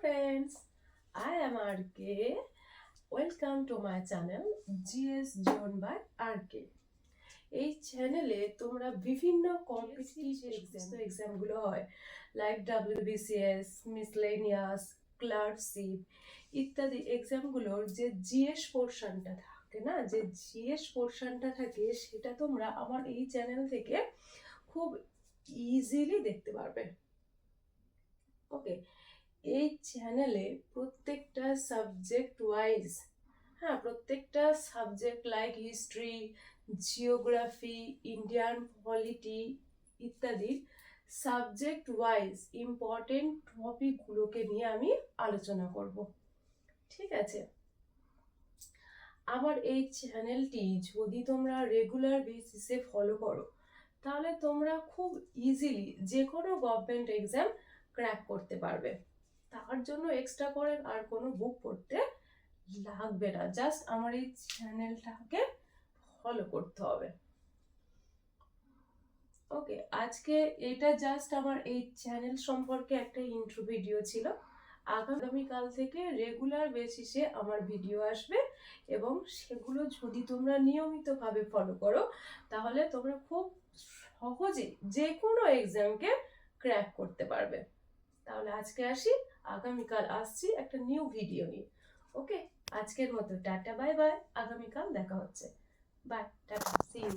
friends, I am RK. Welcome to my channel GS John by RK. এই চ্যানেলে তোমরা বিভিন্ন কম্পিটিটিভ এক্সামগুলো হয় লাইক WBCS, মিসলেনিয়াস, ক্লার্কশিপ ইত্যাদি এক্সামগুলোর যে জিএস পোর্শনটা থাকে না, যে জিএস পোর্শনটা থাকে সেটা তোমরা আমার এই চ্যানেল থেকে খুব ইজিলি দেখতে পারবে। ওকে, এই চ্যানেলে প্রত্যেকটা সাবজেক্ট ওয়াইজ, প্রত্যেকটা subject like history, geography, Indian polity ইত্যাদি সাবজেক্ট ওয়াইজ ইম্পর্টেন্ট টপিকগুলোকে নিয়ে আমি আলোচনা করব। ঠিক আছে, আমার এই চ্যানেলটি যদি তোমরা রেগুলার বেসিসে ফলো করো তাহলে তোমরা খুব ইজিলি যে কোনো গভর্নমেন্ট এক্সাম ক্র্যাক করতে পারবে। তার জন্য এক্সট্রা করে আর কোনো বুক পড়তে লাগবে না, জাস্ট আমার এই চ্যানেলটাকে ফলো করতে হবে। ওকে, আজকে এটা জাস্ট আমার এই চ্যানেল সম্পর্কে একটা ইন্ট্রো ভিডিও ছিল। আগামীকাল থেকে রেগুলার বেসিসে আমার ভিডিও আসবে এবং সেগুলো যদি তোমরা নিয়মিতভাবে ফলো করো তাহলে তোমরা খুব সহজে যে কোনো এক্সামকে ক্র্যাক করতে পারবে। তাহলে আজকে আসি, আগামীকাল আসছি একটা নিউ ভিডিও নিয়ে। ওকে, আজকের মতো টাটা, বাই বাই, আগামীকাল দেখা হচ্ছে। Bye, tata, see you.